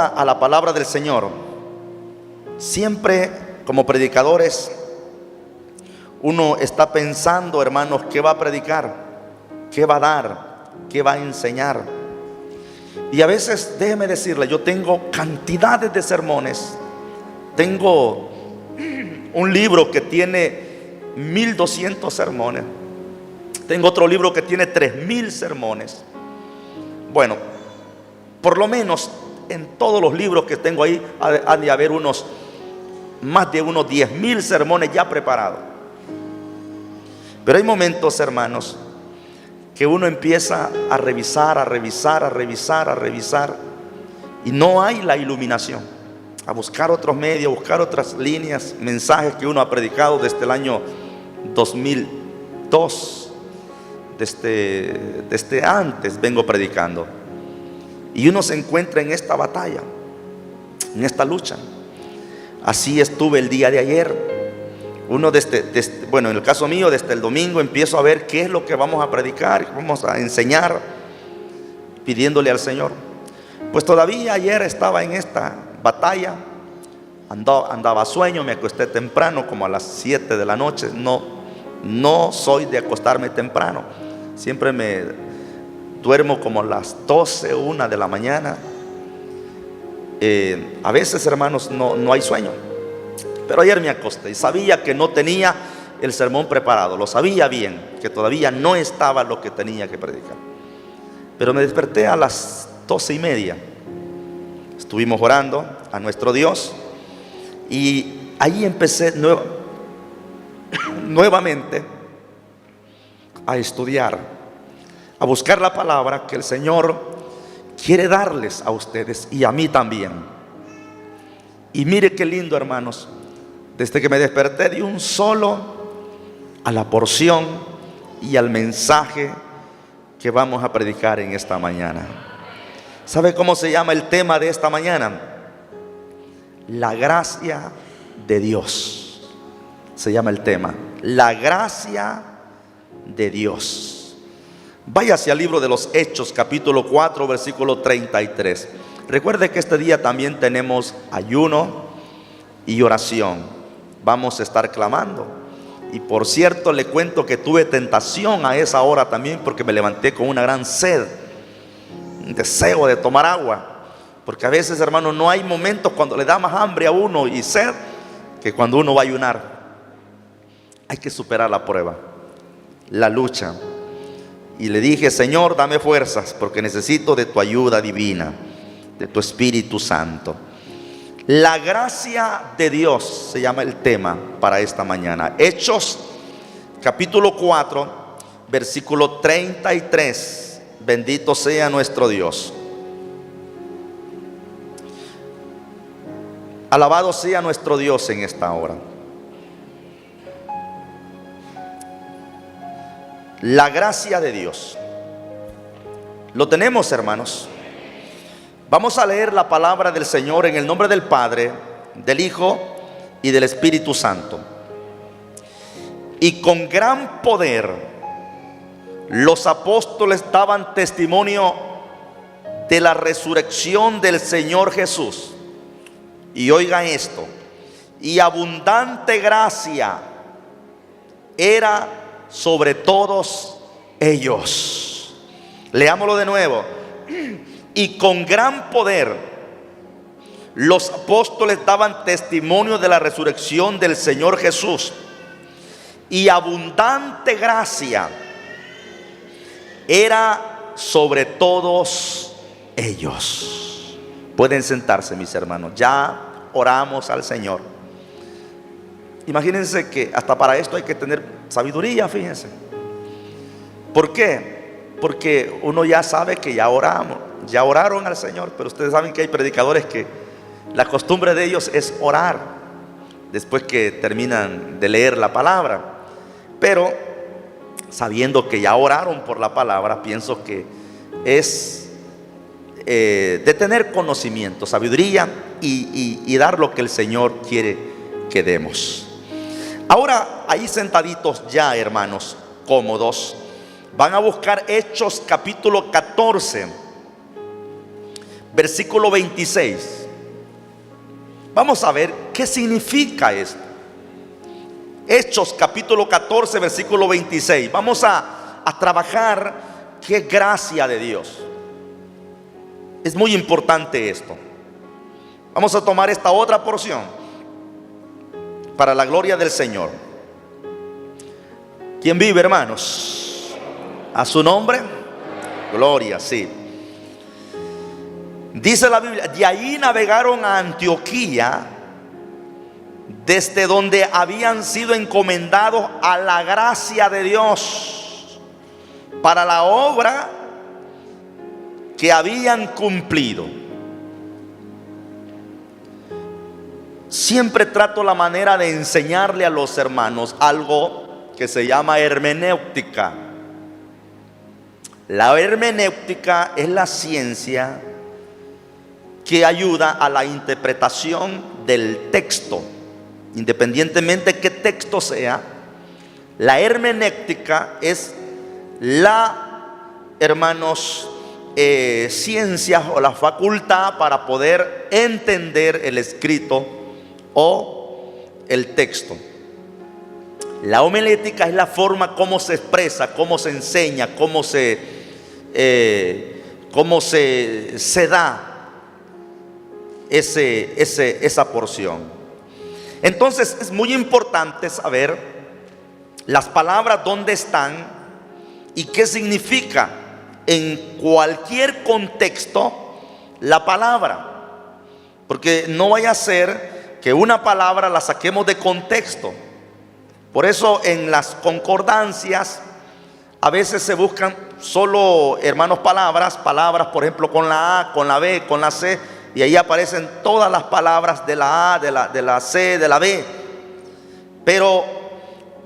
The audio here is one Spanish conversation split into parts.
ahora a la palabra del Señor. Siempre como predicadores uno está pensando, hermanos, qué va a predicar, qué va a dar, qué va a enseñar. Y a veces, déjeme decirle, yo tengo cantidades de sermones. Tengo un libro que tiene 1200 sermones. Tengo otro libro que tiene 3000 sermones. Bueno, por lo menos en todos los libros que tengo ahí ha de haber más de unos 10,000 sermones ya preparados. Pero hay momentos, hermanos, que uno empieza a revisar, y no hay la iluminación. A buscar otros medios, a buscar otras líneas, mensajes que uno ha predicado desde el año 2002. Desde antes vengo predicando. Y uno se encuentra en esta batalla, en esta lucha. Así estuve el día de ayer. Uno bueno, en el caso mío, desde el domingo empiezo a ver qué es lo que vamos a predicar, qué vamos a enseñar, pidiéndole al Señor. Pues todavía ayer estaba en esta batalla. Andaba a sueño, me acosté temprano, como a las 7 de la noche. No soy de acostarme temprano. Siempre me duermo como a las 12 o 1 de la mañana. A veces, hermanos, no hay sueño. Pero ayer me acosté y sabía que no tenía el sermón preparado. Lo sabía bien, que todavía no estaba lo que tenía que predicar. Pero me desperté a las 12:30. Estuvimos orando a nuestro Dios. Y ahí empecé nuevamente a estudiar, a buscar la palabra que el Señor quiere darles a ustedes y a mí también. Y mire qué lindo, hermanos. Desde que me desperté de un solo a la porción y al mensaje que vamos a predicar en esta mañana. ¿Sabe cómo se llama el tema de esta mañana? La gracia de Dios. Se llama el tema, la gracia de Dios. Váyase al libro de los Hechos, capítulo 4, versículo 33. Recuerde que este día también tenemos ayuno y oración. Vamos a estar clamando. Y por cierto, le cuento que tuve tentación a esa hora también, porque me levanté con una gran sed, un deseo de tomar agua. Porque a veces, hermano, no hay momentos cuando le da más hambre a uno y sed que cuando uno va a ayunar. Hay que superar la prueba, la lucha. Y le dije, Señor, dame fuerzas, porque necesito de tu ayuda divina, de tu Espíritu Santo. La gracia de Dios se llama el tema para esta mañana. Hechos, capítulo 4, versículo 33. Bendito sea nuestro Dios. Alabado sea nuestro Dios en esta hora. La gracia de Dios. Lo tenemos, hermanos. Vamos a leer la palabra del Señor en el nombre del Padre, del Hijo y del Espíritu Santo. Y con gran poder los apóstoles daban testimonio de la resurrección del Señor Jesús. Y oiga esto, y abundante gracia era sobre todos ellos. Leámoslo de nuevo. Y con gran poder los apóstoles daban testimonio de la resurrección del Señor Jesús. Y abundante gracia era sobre todos ellos. Pueden sentarse, mis hermanos. Ya oramos al Señor. Imagínense que hasta para esto hay que tener sabiduría, fíjense. ¿Por qué? Porque uno ya sabe que ya oramos, ya oraron al Señor, pero ustedes saben que hay predicadores que la costumbre de ellos es orar después que terminan de leer la palabra. Pero sabiendo que ya oraron por la palabra, pienso que es de tener conocimiento, sabiduría y dar lo que el Señor quiere que demos. Ahora, ahí sentaditos ya, hermanos, cómodos, van a buscar Hechos capítulo 14. versículo 26. Vamos a ver qué significa esto. Hechos capítulo 14, versículo 26. Vamos a trabajar qué gracia de Dios. Es muy importante esto. Vamos a tomar esta otra porción para la gloria del Señor. ¿Quién vive, hermanos? A su nombre, gloria, sí. Dice la Biblia, de ahí navegaron a Antioquía, desde donde habían sido encomendados a la gracia de Dios para la obra que habían cumplido. Siempre trato la manera de enseñarle a los hermanos algo que se llama hermenéutica. La hermenéutica es la ciencia que ayuda a la interpretación del texto, independientemente de qué texto sea. La hermenéutica es la, hermanos, ciencia o la facultad para poder entender el escrito o el texto. La homilética es la forma como se expresa, cómo se enseña, cómo se da esa porción. Entonces es muy importante saber las palabras dónde están y qué significa en cualquier contexto la palabra, porque no vaya a ser que una palabra la saquemos de contexto. Por eso en las concordancias a veces se buscan solo, hermanos, palabras, por ejemplo, con la A, con la B, con la C, y ahí aparecen todas las palabras de la A, de la C, de la B. Pero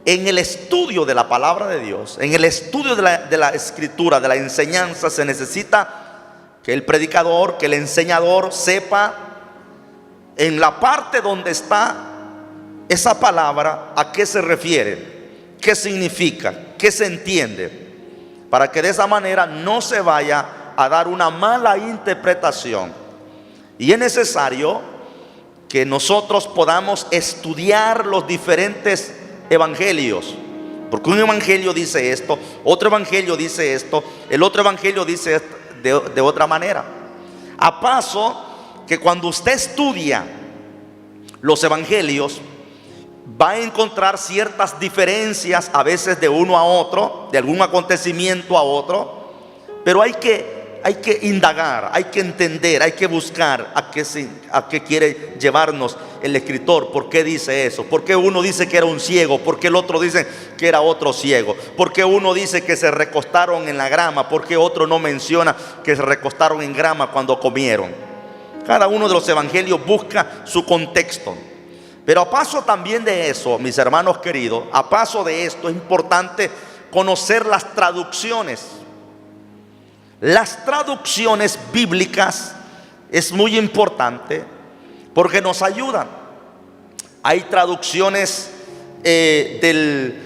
en el estudio de la palabra de Dios, en el estudio de la escritura, de la enseñanza, se necesita que el predicador, que el enseñador sepa en la parte donde está esa palabra a qué se refiere, qué significa, qué se entiende, para que de esa manera no se vaya a dar una mala interpretación. Y es necesario que nosotros podamos estudiar los diferentes evangelios, porque un evangelio dice esto, otro evangelio dice esto, el otro evangelio dice esto de otra manera. A paso que cuando usted estudia los evangelios va a encontrar ciertas diferencias, a veces de uno a otro, de algún acontecimiento a otro, pero hay que indagar, hay que entender, hay que buscar a qué quiere llevarnos el escritor. ¿Por qué dice eso? ¿Por qué uno dice que era un ciego? ¿Por qué el otro dice que era otro ciego? ¿Por qué uno dice que se recostaron en la grama? ¿Por qué otro no menciona que se recostaron en grama cuando comieron? Cada uno de los evangelios busca su contexto. Pero a paso también de eso, mis hermanos queridos, a paso de esto es importante conocer las traducciones. Las traducciones bíblicas es muy importante porque nos ayudan. Hay traducciones del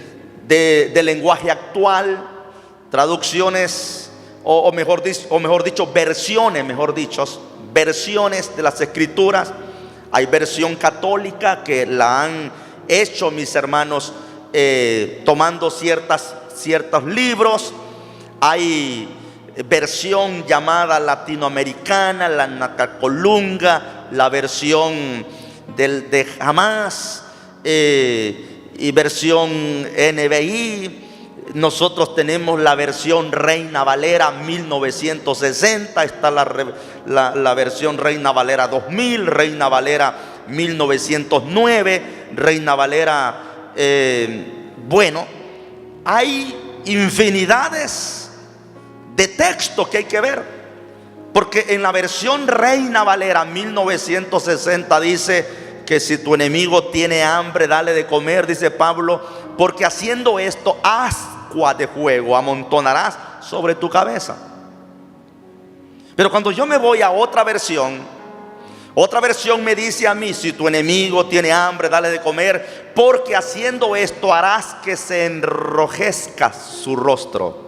lenguaje actual, traducciones o mejor dicho, versiones de las escrituras. Hay versión católica que la han hecho, mis hermanos, tomando ciertos libros. Hay versión llamada latinoamericana, la Nacacolunga, la versión de Jamás, y versión NBI. Nosotros tenemos la versión Reina Valera 1960, está la versión Reina Valera 2000, Reina Valera 1909, Reina Valera, bueno, hay infinidades de textos que hay que ver, porque en la versión Reina Valera 1960 dice que si tu enemigo tiene hambre, dale de comer, dice Pablo, porque haciendo esto, ascua de fuego amontonarás sobre tu cabeza. Pero cuando yo me voy a otra versión me dice a mí, si tu enemigo tiene hambre, dale de comer, porque haciendo esto harás que se enrojezca su rostro.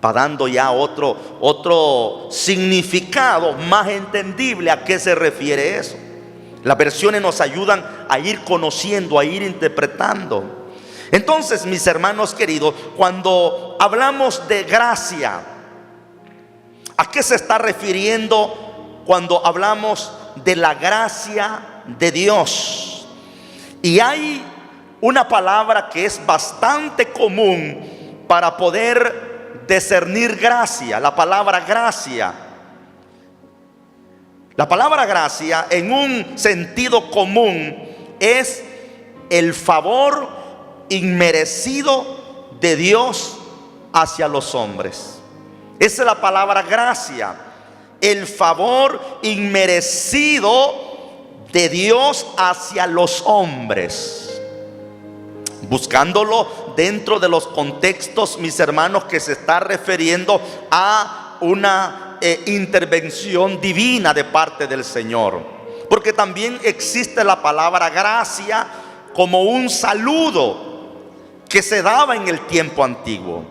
va dando ya otro significado más entendible a qué se refiere eso. Las versiones nos ayudan a ir conociendo, a ir interpretando. Entonces, mis hermanos queridos, cuando hablamos de gracia, ¿a qué se está refiriendo cuando hablamos de la gracia de Dios? Y hay una palabra que es bastante común para poder discernir gracia, la palabra gracia. La palabra gracia, en un sentido común, es el favor inmerecido de Dios hacia los hombres. Esa es la palabra gracia, el favor inmerecido de Dios hacia los hombres. Buscándolo dentro de los contextos, mis hermanos, que se está refiriendo a una intervención divina de parte del Señor. Porque también existe la palabra gracia como un saludo que se daba en el tiempo antiguo,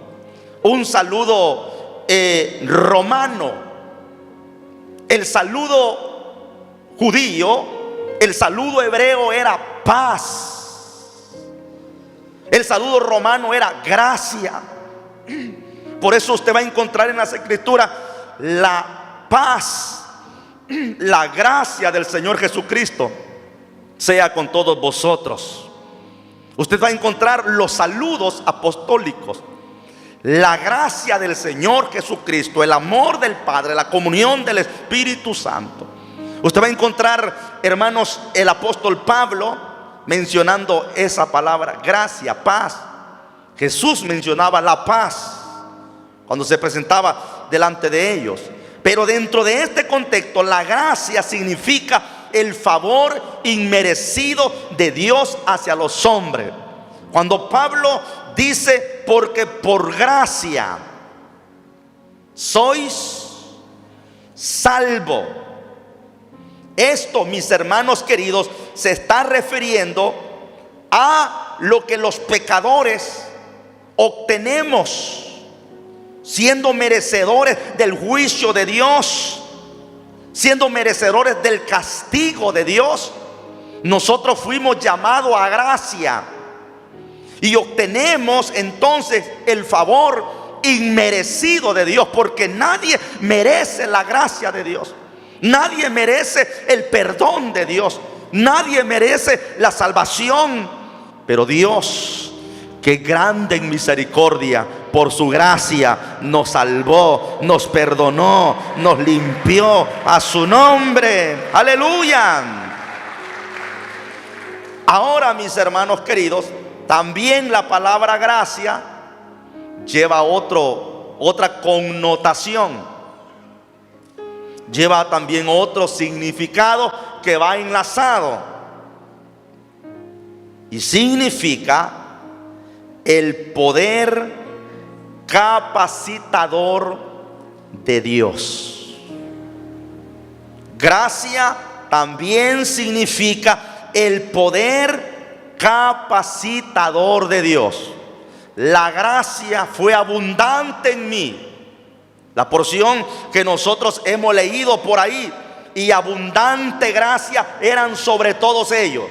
un saludo romano. El saludo judío, el saludo hebreo era paz. El saludo romano era gracia. Por eso usted va a encontrar en las Escrituras la paz, la gracia del Señor Jesucristo sea con todos vosotros. Usted va a encontrar los saludos apostólicos, la gracia del Señor Jesucristo, el amor del Padre, la comunión del Espíritu Santo. Usted va a encontrar, hermanos, el apóstol Pablo mencionando esa palabra, gracia, paz. Jesús mencionaba la paz cuando se presentaba delante de ellos. Pero dentro de este contexto, la gracia significa el favor inmerecido de Dios hacia los hombres. Cuando Pablo dice, porque por gracia sois salvo. Esto, mis hermanos queridos, se está refiriendo a lo que los pecadores obtenemos siendo merecedores del juicio de Dios, siendo merecedores del castigo de Dios. Nosotros fuimos llamados a gracia y obtenemos entonces el favor inmerecido de Dios, porque nadie merece la gracia de Dios, nadie merece el perdón de Dios, nadie merece la salvación. Pero Dios, que grande en misericordia, por su gracia nos salvó, nos perdonó, nos limpió. A su nombre, aleluya. Ahora, mis hermanos queridos, también la palabra gracia lleva otra connotación, lleva también otro significado que va enlazado, y significa el poder capacitador de Dios. Gracia también significa el poder capacitador de Dios. La gracia fue abundante en mí. La porción que nosotros hemos leído por ahí, y abundante gracia eran sobre todos ellos.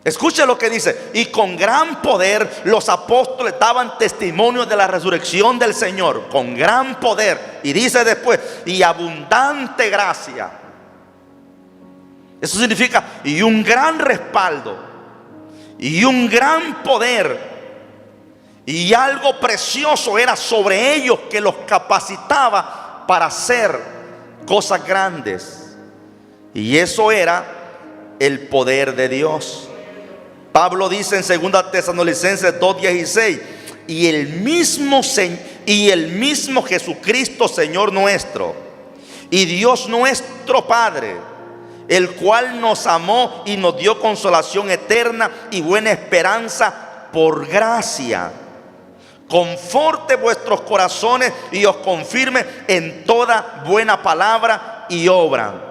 Escuche lo que dice: y con gran poder los apóstoles daban testimonio de la resurrección del Señor. Con gran poder. Y dice después: y abundante gracia. Eso significa, y un gran respaldo, y un gran poder, y algo precioso era sobre ellos que los capacitaba para hacer cosas grandes. Y eso era el poder de Dios. Pablo dice en 2 Tesalonicenses 2:16: y el mismo Jesucristo Señor nuestro, y Dios nuestro Padre, el cual nos amó y nos dio consolación eterna y buena esperanza por gracia, conforte vuestros corazones y os confirme en toda buena palabra y obra.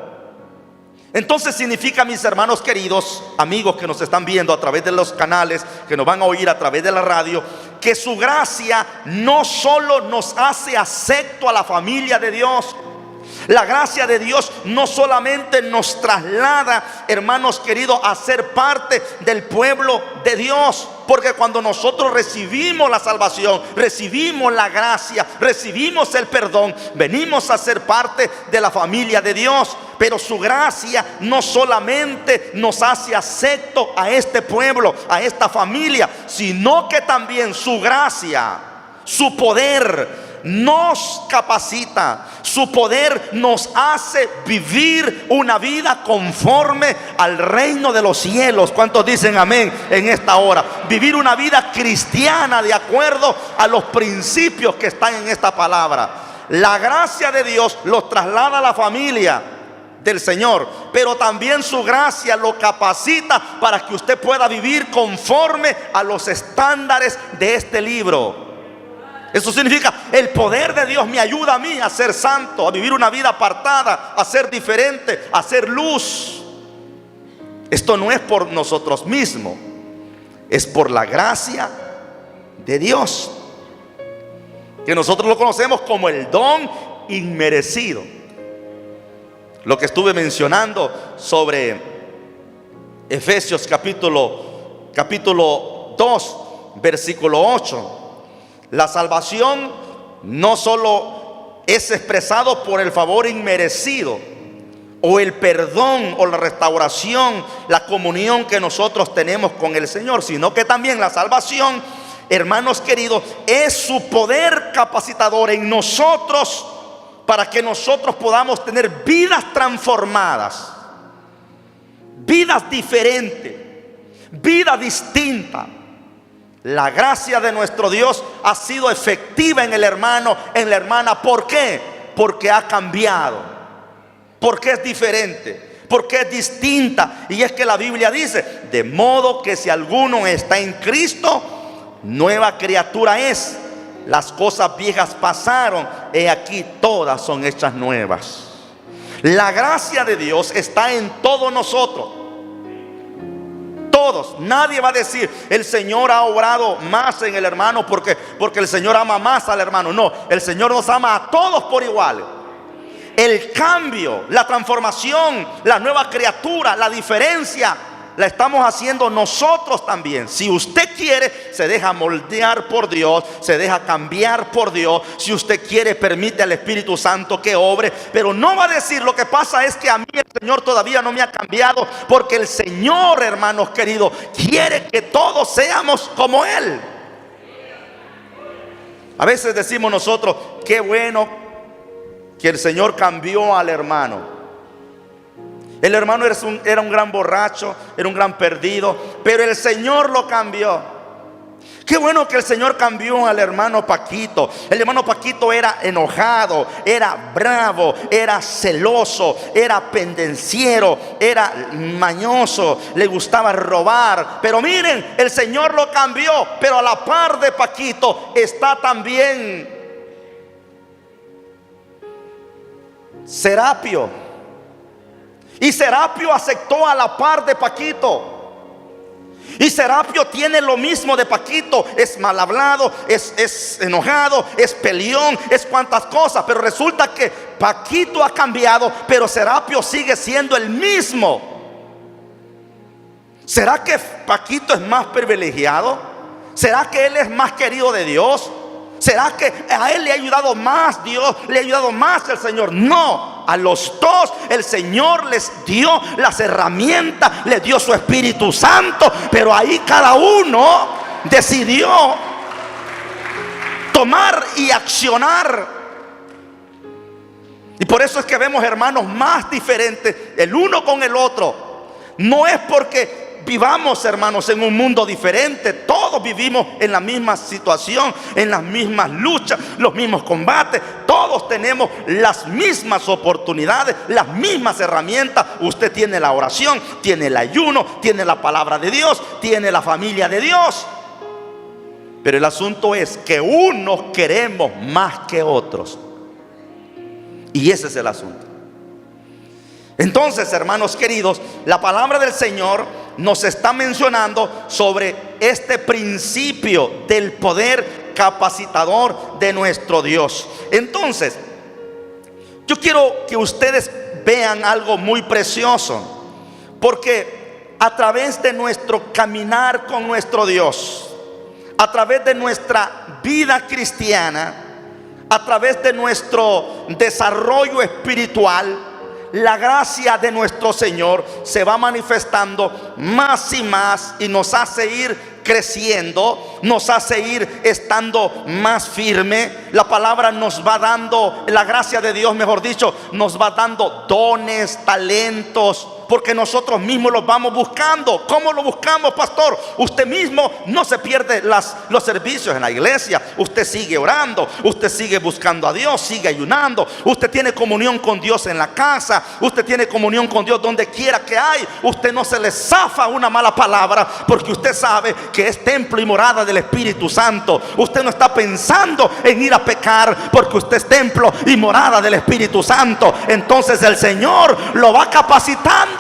Entonces significa, mis hermanos queridos, amigos que nos están viendo a través de los canales, que nos van a oír a través de la radio, que su gracia no solo nos hace acepto a la familia de Dios. La gracia de Dios no solamente nos traslada, hermanos queridos, a ser parte del pueblo de Dios. Porque cuando nosotros recibimos la salvación, recibimos la gracia, recibimos el perdón, venimos a ser parte de la familia de Dios. Pero su gracia no solamente nos hace acepto a este pueblo, a esta familia, sino que también su gracia, su poder nos capacita, su poder nos hace vivir una vida conforme al reino de los cielos. ¿Cuántos dicen amén en esta hora? Vivir una vida cristiana de acuerdo a los principios que están en esta palabra. La gracia de Dios los traslada a la familia del Señor, pero también su gracia lo capacita para que usted pueda vivir conforme a los estándares de este libro. Eso significa, el poder de Dios me ayuda a mí a ser santo, a vivir una vida apartada, a ser diferente, a ser luz. Esto no es por nosotros mismos, es por la gracia de Dios, que nosotros lo conocemos como el don inmerecido. Lo que estuve mencionando sobre Efesios capítulo 2, versículo 8. La salvación no solo es expresado por el favor inmerecido, o el perdón, o la restauración, la comunión que nosotros tenemos con el Señor, sino que también la salvación, hermanos queridos, es su poder capacitador en nosotros, para que nosotros podamos tener vidas transformadas, vidas diferentes, vidas distintas. La gracia de nuestro Dios ha sido efectiva en el hermano, en la hermana. ¿Por qué? Porque ha cambiado, porque es diferente, porque es distinta. Y es que la Biblia dice: de modo que si alguno está en Cristo, nueva criatura es. Las cosas viejas pasaron, he aquí todas son hechas nuevas. La gracia de Dios está en todos nosotros. Todos. Nadie va a decir: el Señor ha obrado más en el hermano porque el Señor ama más al hermano. No, el Señor nos ama a todos por igual. El cambio, la transformación, la nueva criatura, la diferencia, la estamos haciendo nosotros también. Si usted quiere, se deja moldear por Dios, se deja cambiar por Dios. Si usted quiere, permite al Espíritu Santo que obre. Pero no va a decir: lo que pasa es que a mí el Señor todavía no me ha cambiado. Porque el Señor, hermanos queridos, quiere que todos seamos como Él. A veces decimos nosotros: qué bueno que el Señor cambió al hermano. El hermano era un gran borracho, era un gran perdido, pero el Señor lo cambió. Qué bueno que el Señor cambió al hermano Paquito. El hermano Paquito era enojado, era bravo, era celoso, era pendenciero, era mañoso, le gustaba robar. Pero miren, el Señor lo cambió. Pero a la par de Paquito está también Serapio. Y Serapio aceptó a la par de Paquito. Y Serapio tiene lo mismo de Paquito. Es mal hablado, es enojado, es peleón, es cuantas cosas. Pero resulta que Paquito ha cambiado, pero Serapio sigue siendo el mismo. ¿Será que Paquito es más privilegiado? ¿Será que él es más querido de Dios? ¿Será que a él le ha ayudado más Dios? ¿Le ha ayudado más el Señor? No, a los dos el Señor les dio las herramientas, les dio su Espíritu Santo. Pero ahí cada uno decidió tomar y accionar. Y por eso es que vemos hermanos más diferentes el uno con el otro. No es porque vivamos, hermanos, en un mundo diferente. Todos vivimos en la misma situación, en las mismas luchas, los mismos combates. Todos tenemos las mismas oportunidades, las mismas herramientas. Usted tiene la oración, tiene el ayuno, tiene la palabra de Dios, tiene la familia de Dios. Pero el asunto es que unos queremos más que otros. Y ese es el asunto. Entonces, hermanos queridos, la palabra del Señor nos está mencionando sobre este principio del poder capacitador de nuestro Dios. Entonces, yo quiero que ustedes vean algo muy precioso, porque a través de nuestro caminar con nuestro Dios, a través de nuestra vida cristiana, a través de nuestro desarrollo espiritual, la gracia de nuestro Señor se va manifestando más y más y nos hace ir creciendo, nos hace ir estando más firme. La palabra nos va dando, la gracia de Dios, mejor dicho, nos va dando dones, talentos, porque nosotros mismos los vamos buscando. ¿Cómo lo buscamos, pastor? Usted mismo no se pierde los servicios en la iglesia. Usted sigue orando, usted sigue buscando a Dios, sigue ayunando. Usted tiene comunión con Dios en la casa, usted tiene comunión con Dios donde quiera que hay. Usted no se le zafa una mala palabra, porque usted sabe que es templo y morada del Espíritu Santo. Usted no está pensando en ir a pecar, porque usted es templo y morada del Espíritu Santo. Entonces el Señor lo va capacitando.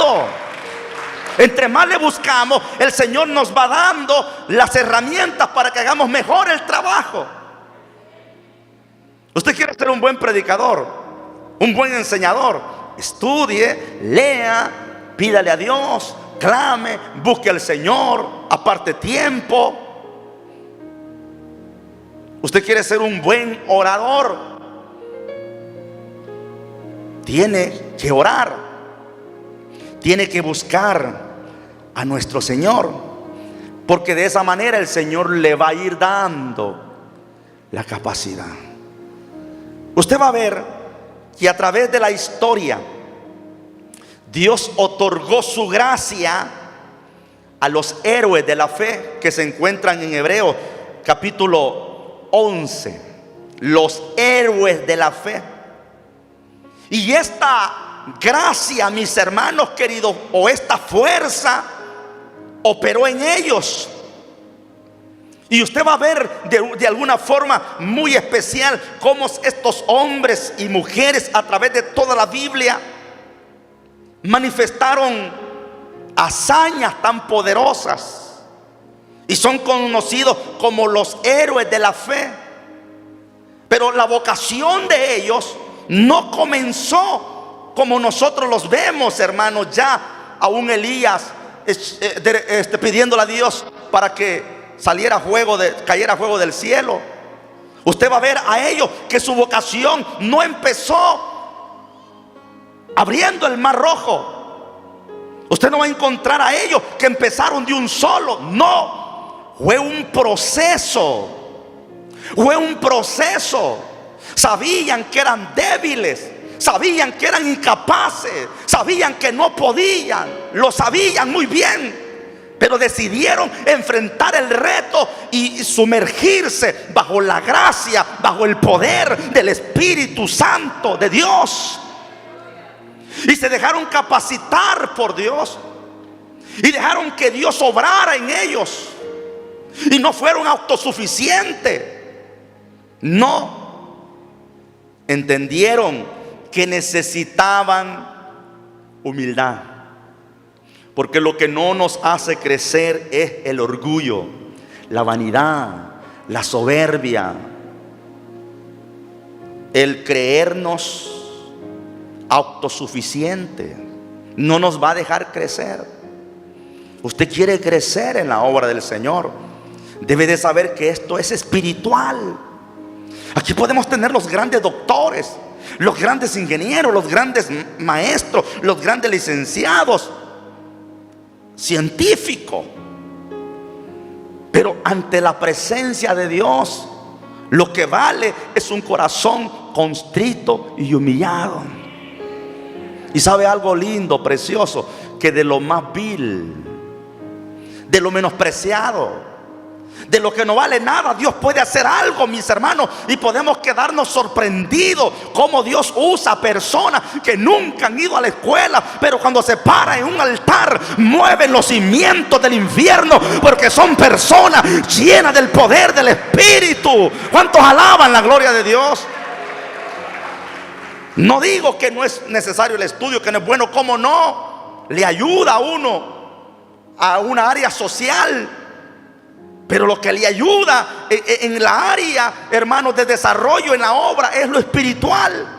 Entre más le buscamos, el Señor nos va dando las herramientas para que hagamos mejor el trabajo. Usted quiere ser un buen predicador, un buen enseñador, estudie, lea, pídale a Dios, clame, busque al Señor, aparte tiempo. Usted quiere ser un buen orador, tiene que orar, tiene que buscar a nuestro Señor, porque de esa manera el Señor le va a ir dando la capacidad. Usted va a ver que a través de la historia Dios otorgó su gracia a los héroes de la fe que se encuentran en Hebreos capítulo 11. Los héroes de la fe. Y esta gracia, mis hermanos queridos, o esta fuerza operó en ellos. Y usted va a ver de alguna forma muy especial cómo estos hombres y mujeres a través de toda la Biblia manifestaron hazañas tan poderosas y son conocidos como los héroes de la fe. Pero la vocación de ellos no comenzó como nosotros los vemos, hermanos, ya a un Elías pidiéndole a Dios para que cayera fuego del cielo. Usted va a ver a ellos que su vocación no empezó abriendo el mar rojo. Usted no va a encontrar a ellos que empezaron de un solo. No, fue un proceso. Fue un proceso. Sabían que eran débiles, sabían que eran incapaces, sabían que no podían, lo sabían muy bien, pero decidieron enfrentar el reto y sumergirse bajo la gracia, bajo el poder del Espíritu Santo de Dios. Y se dejaron capacitar por Dios y dejaron que Dios obrara en ellos. Y no fueron autosuficientes. No, entendieron que necesitaban humildad, porque lo que no nos hace crecer es el orgullo, la vanidad, la soberbia, el creernos autosuficiente. No nos va a dejar crecer. Usted quiere crecer en la obra del Señor, debe de saber que esto es espiritual. Aquí podemos tener los grandes doctores, los grandes ingenieros, los grandes maestros, los grandes licenciados, científicos, pero ante la presencia de Dios, lo que vale es un corazón contrito y humillado. Y sabe algo lindo, precioso, que de lo más vil, de lo menospreciado, de lo que no vale nada, Dios puede hacer algo, mis hermanos. Y podemos quedarnos sorprendidos cómo Dios usa personas que nunca han ido a la escuela, pero cuando se para en un altar mueven los cimientos del infierno, porque son personas llenas del poder del Espíritu. ¿Cuántos alaban la gloria de Dios? No digo que no es necesario el estudio, que no es bueno, cómo no, le ayuda a uno a una área social, pero lo que le ayuda en la área, hermanos, de desarrollo en la obra es lo espiritual.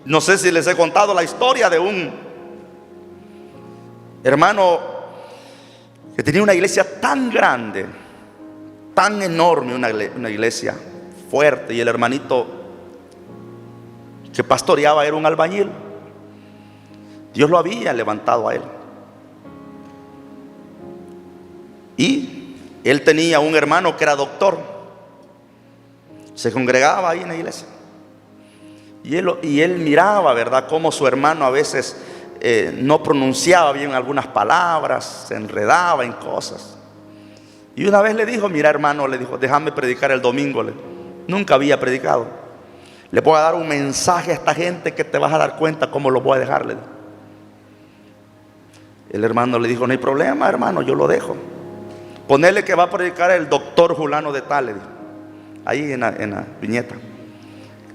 No sé si les he contado la historia de un hermano que tenía una iglesia tan grande, tan enorme, una iglesia fuerte, y el hermanito que pastoreaba era un albañil. Dios lo había levantado a él. Y él tenía un hermano que era doctor. Se congregaba ahí en la iglesia. Y él miraba, ¿verdad?, cómo su hermano a veces no pronunciaba bien algunas palabras, se enredaba en cosas. Y una vez le dijo: mira, hermano, le dijo, déjame predicar el domingo. Nunca había predicado. Le voy a dar un mensaje a esta gente que te vas a dar cuenta cómo lo voy a dejar. El hermano le dijo: no hay problema, hermano, yo lo dejo. Ponerle que va a predicar el doctor fulano de tal, le dijo, ahí en la viñeta.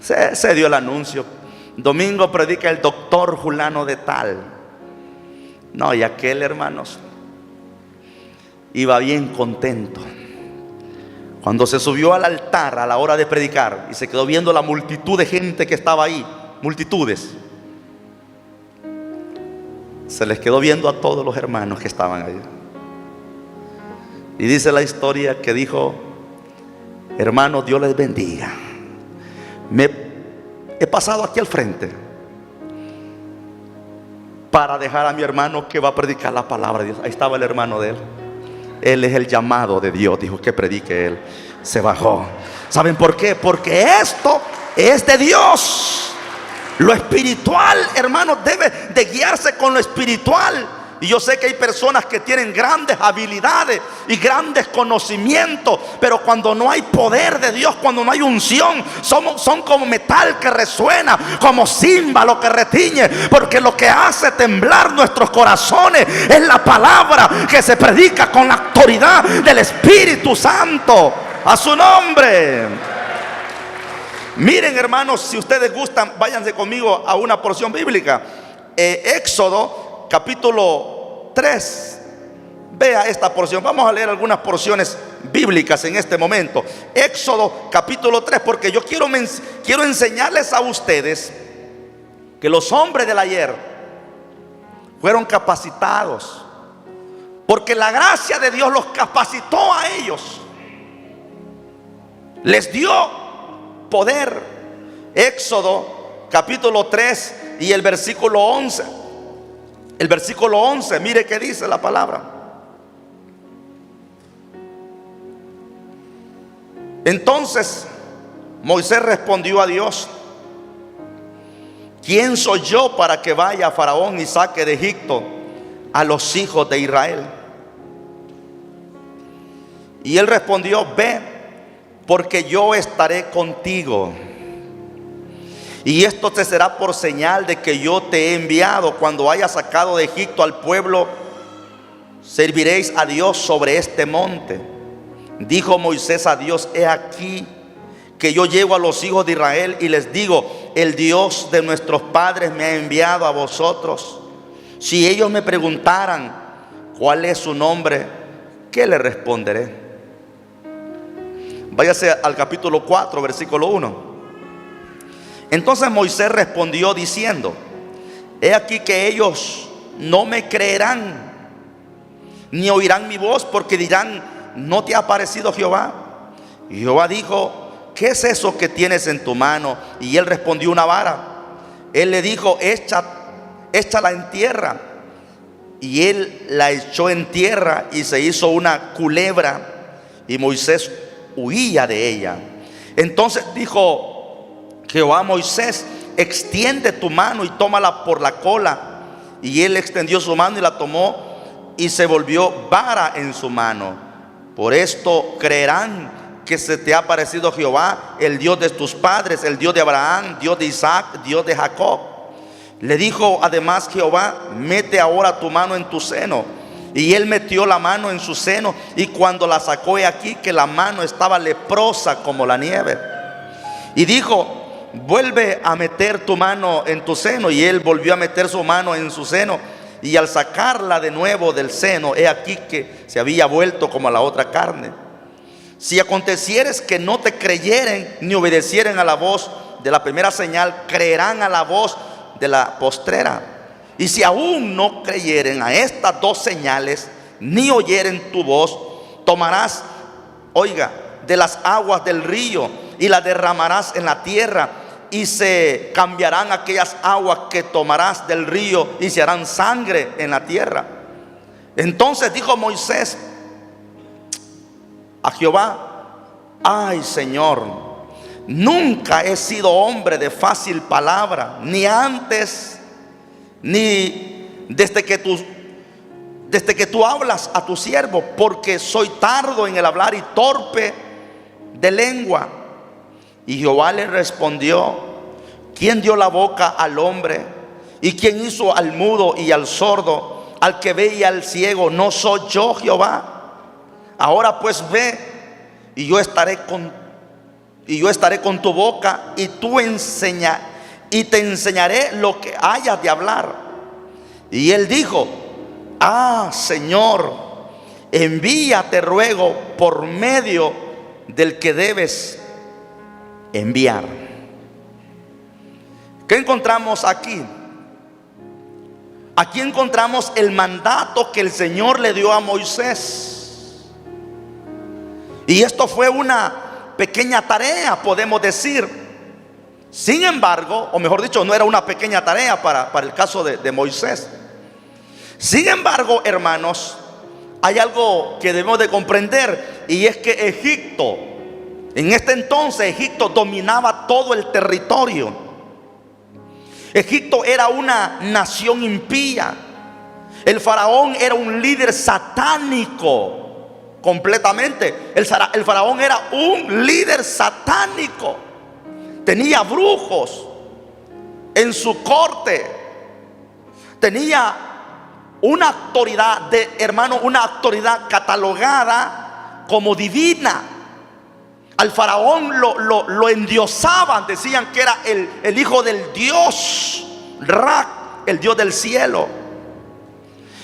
Se dio el anuncio: domingo predica el doctor fulano de tal. No, y aquel, hermanos, iba bien contento. Cuando se subió al altar a la hora de predicar y se quedó viendo la multitud de gente que estaba ahí, multitudes, se les quedó viendo a todos los hermanos que estaban allí. Y dice la historia que dijo: hermanos, Dios les bendiga. He pasado aquí al frente para dejar a mi hermano que va a predicar la palabra de Dios. Ahí estaba el hermano de él. Él es el llamado de Dios, dijo, que predique él. Se bajó. ¿Saben por qué? Porque esto es de Dios. Lo espiritual, hermanos, debe de guiarse con lo espiritual. Y yo sé que hay personas que tienen grandes habilidades y grandes conocimientos, pero cuando no hay poder de Dios, cuando no hay unción, son como metal que resuena, como címbalo que retiñe, porque lo que hace temblar nuestros corazones es la palabra que se predica con la autoridad del Espíritu Santo. A su nombre. Miren, hermanos, si ustedes gustan, váyanse conmigo a una porción bíblica. Éxodo capítulo 3. Vea esta porción. Vamos a leer algunas porciones bíblicas en este momento. Éxodo capítulo 3, porque yo quiero enseñarles a ustedes que los hombres del ayer fueron capacitados, porque la gracia de Dios los capacitó a ellos, les dio poder. Éxodo capítulo 3 y el versículo 11. El versículo 11, mire qué dice la palabra. Entonces Moisés respondió a Dios: ¿quién soy yo para que vaya a Faraón y saque de Egipto a los hijos de Israel? Y él respondió: ve, porque yo estaré contigo. Y esto te será por señal de que yo te he enviado. Cuando hayas sacado de Egipto al pueblo, serviréis a Dios sobre este monte. Dijo Moisés a Dios: he aquí que yo llego a los hijos de Israel y les digo: el Dios de nuestros padres me ha enviado a vosotros. Si ellos me preguntaran cuál es su nombre, ¿qué le responderé? Váyase al capítulo 4, versículo 1. Entonces Moisés respondió diciendo: he aquí que ellos no me creerán, ni oirán mi voz, porque dirán: ¿no te ha aparecido Jehová? Y Jehová dijo: ¿qué es eso que tienes en tu mano? Y él respondió: una vara. Él le dijo: échala en tierra. Y él la echó en tierra y se hizo una culebra, y Moisés huía de ella. Entonces dijo Jehová a Moisés: extiende tu mano y tómala por la cola. Y él extendió su mano y la tomó, y se volvió vara en su mano. Por esto creerán que se te ha aparecido Jehová, el Dios de tus padres, el Dios de Abraham, Dios de Isaac, Dios de Jacob. Le dijo además Jehová: mete ahora tu mano en tu seno. Y él metió la mano en su seno, y cuando la sacó, he aquí que la mano estaba leprosa como la nieve. Y dijo: vuelve a meter tu mano en tu seno. Y él volvió a meter su mano en su seno, y al sacarla de nuevo del seno, he aquí que se había vuelto como a la otra carne. Si acontecieres que no te creyeren ni obedecieren a la voz de la primera señal, creerán a la voz de la postrera. Y si aún no creyeren a estas dos señales, ni oyeren tu voz, tomarás, oiga, de las aguas del río y las derramarás en la tierra, y se cambiarán aquellas aguas que tomarás del río y se harán sangre en la tierra. Entonces dijo Moisés a Jehová: ay, Señor, nunca he sido hombre de fácil palabra, ni antes ni desde que tú hablas a tu siervo, porque soy tardo en el hablar y torpe de lengua. Y Jehová le respondió: ¿quién dio la boca al hombre? ¿Y quién hizo al mudo y al sordo, al que ve y al ciego? ¿No soy yo Jehová? Ahora pues ve, y yo estaré con tu boca, y te enseñaré lo que hayas de hablar. Y él dijo: ah, Señor, envíate, ruego, por medio del que debes enviar. ¿Qué encontramos aquí? Aquí encontramos el mandato que el Señor le dio a Moisés. Y esto fue una pequeña tarea, podemos decir. Sin embargo, o mejor dicho, no era una pequeña tarea para el caso de Moisés. Sin embargo, hermanos, hay algo que debemos de comprender, y es que Egipto, en este entonces, Egipto dominaba todo el territorio. Egipto era una nación impía. El faraón era un líder satánico completamente. El faraón era un líder satánico. Tenía brujos en su corte. Tenía una autoridad, una autoridad catalogada como divina. Al faraón lo endiosaban, decían que era el hijo del dios Ra, el dios del cielo.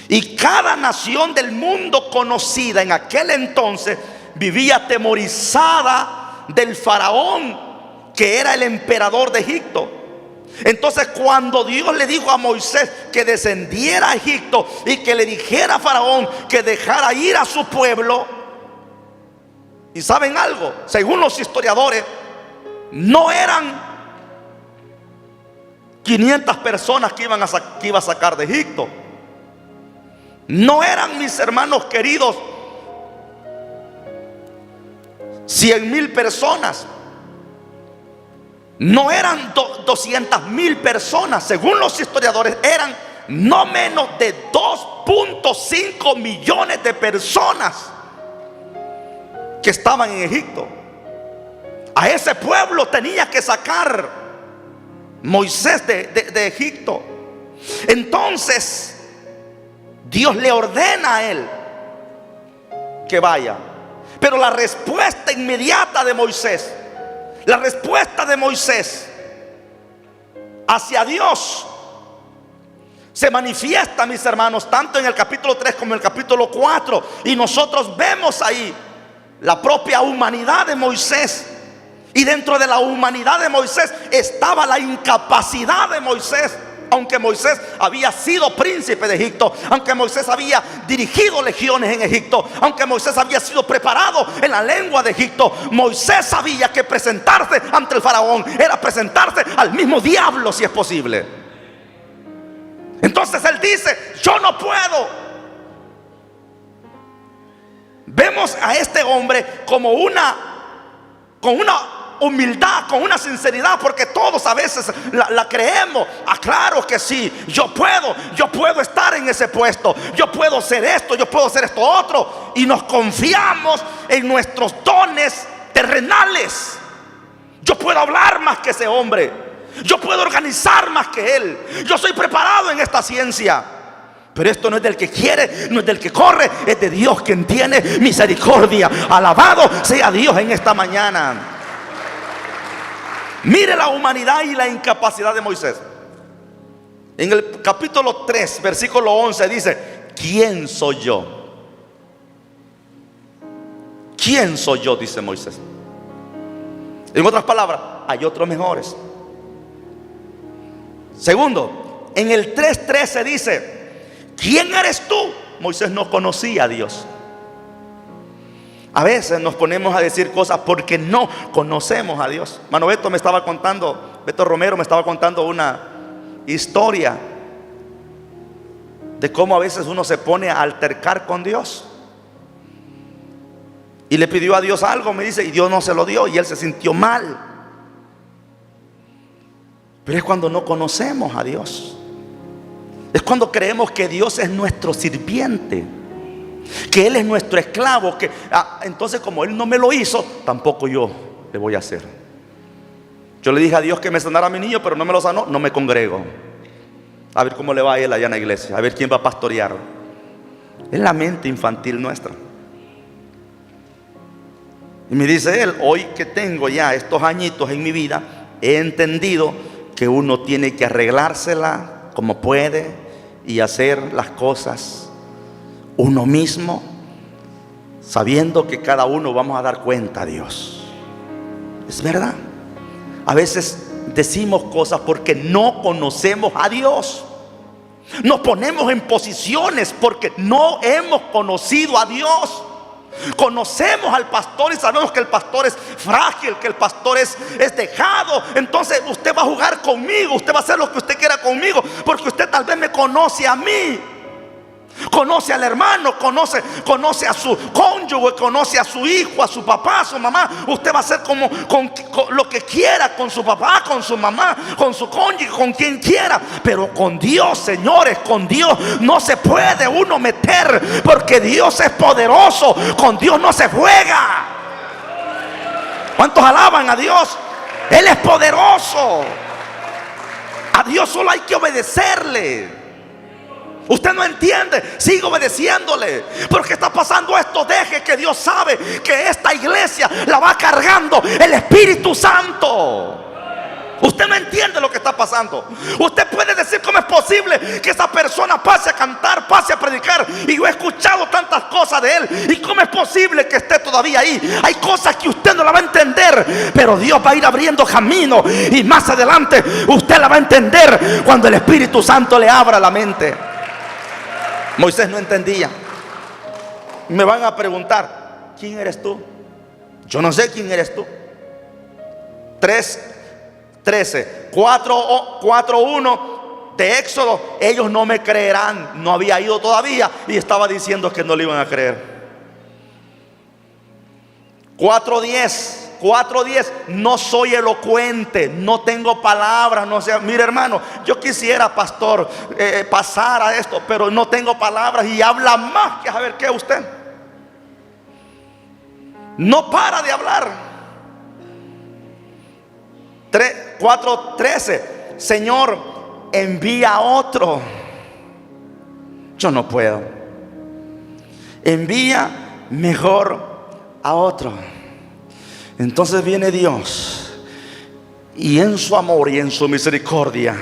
Y cada nación del mundo conocida en aquel entonces vivía atemorizada del faraón, que era el emperador de Egipto. Entonces, cuando Dios le dijo a Moisés que descendiera a Egipto y que le dijera a faraón que dejara ir a su pueblo, y saben algo, según los historiadores, no eran 500 personas que iba a sacar de Egipto. No eran, mis hermanos queridos, 100,000 personas. No eran 200,000 personas. Según los historiadores, eran no menos de 2.5 millones de personas que estaban en Egipto. A ese pueblo tenía que sacar Moisés de Egipto. Entonces Dios le ordena a él que vaya. Pero la respuesta inmediata de Moisés, la respuesta de Moisés hacia Dios, se manifiesta, mis hermanos, tanto en el capítulo 3 como en el capítulo 4. Y nosotros vemos ahí la propia humanidad de Moisés. Y dentro de la humanidad de Moisés estaba la incapacidad de Moisés. Aunque Moisés había sido príncipe de Egipto, aunque Moisés había dirigido legiones en Egipto, aunque Moisés había sido preparado en la lengua de Egipto, Moisés sabía que presentarse ante el faraón era presentarse al mismo diablo, si es posible. Entonces él dice: yo no puedo. Vemos a este hombre con una humildad, con una sinceridad, porque todos a veces la creemos. Ah, claro que sí, yo puedo estar en ese puesto, yo puedo hacer esto, yo puedo hacer esto otro, y nos confiamos en nuestros dones terrenales. Yo puedo hablar más que ese hombre, yo puedo organizar más que él, yo soy preparado en esta ciencia. Pero esto no es del que quiere, no es del que corre, es de Dios quien tiene misericordia. Alabado sea Dios en esta mañana. Mire la humanidad y la incapacidad de Moisés. En el capítulo 3, versículo 11 dice: ¿quién soy yo? ¿Quién soy yo?, dice Moisés. En otras palabras, hay otros mejores. Segundo, en el 3:13 dice: ¿quién eres tú? Moisés no conocía a Dios. A veces nos ponemos a decir cosas porque no conocemos a Dios. Mano Beto Romero me estaba contando una historia de cómo a veces uno se pone a altercar con Dios. Y le pidió a Dios algo, me dice, y Dios no se lo dio, y él se sintió mal. Pero es cuando no conocemos a Dios. Es cuando creemos que Dios es nuestro sirviente, que Él es nuestro esclavo, que entonces como Él no me lo hizo, tampoco yo le voy a hacer. Yo le dije a Dios que me sanara a mi niño, pero no me lo sanó, no me congrego. A ver cómo le va a él allá en la iglesia, a ver quién va a pastorear. Es la mente infantil nuestra. Y me dice él: hoy que tengo ya estos añitos en mi vida, he entendido que uno tiene que arreglársela como puede y hacer las cosas uno mismo, sabiendo que cada uno vamos a dar cuenta a Dios. Es verdad. A veces decimos cosas porque no conocemos a Dios. Nos ponemos en posiciones porque no hemos conocido a Dios. Conocemos al pastor y sabemos que el pastor es frágil, que el pastor es dejado. Entonces usted va a jugar conmigo, usted va a hacer lo que usted quiera conmigo, porque usted tal vez me conoce a mí, conoce al hermano, conoce a su cónyuge, conoce a su hijo, a su papá, a su mamá. Usted va a hacer con lo que quiera con su papá, con su mamá, con su cónyuge, con quien quiera. Pero con Dios, señores, con Dios no se puede uno meter, porque Dios es poderoso. Con Dios no se juega. ¿Cuántos alaban a Dios? Él es poderoso. A Dios solo hay que obedecerle. Usted no entiende, sigue obedeciéndole. Porque está pasando esto, deje que Dios sabe que esta iglesia la va cargando el Espíritu Santo. Usted no entiende lo que está pasando. Usted puede decir: ¿cómo es posible que esa persona pase a cantar, pase a predicar? Y yo he escuchado tantas cosas de él. ¿Y cómo es posible que esté todavía ahí? Hay cosas que usted no la va a entender, pero Dios va a ir abriendo camino, y más adelante usted la va a entender cuando el Espíritu Santo le abra la mente. Moisés no entendía. Me van a preguntar: ¿quién eres tú? Yo no sé quién eres tú. 3:13, 4:1 de Éxodo. Ellos no me creerán. No había ido todavía y estaba diciendo que no le iban a creer. 4:10, no soy elocuente, no tengo palabras, no sé. Mire, hermano, yo quisiera, pastor, pasar a esto, pero no tengo palabras. Y habla más que saber qué usted. No para de hablar. 4:13, Señor, envía a otro. Yo no puedo. Envía mejor a otro. Entonces viene Dios y en su amor y en su misericordia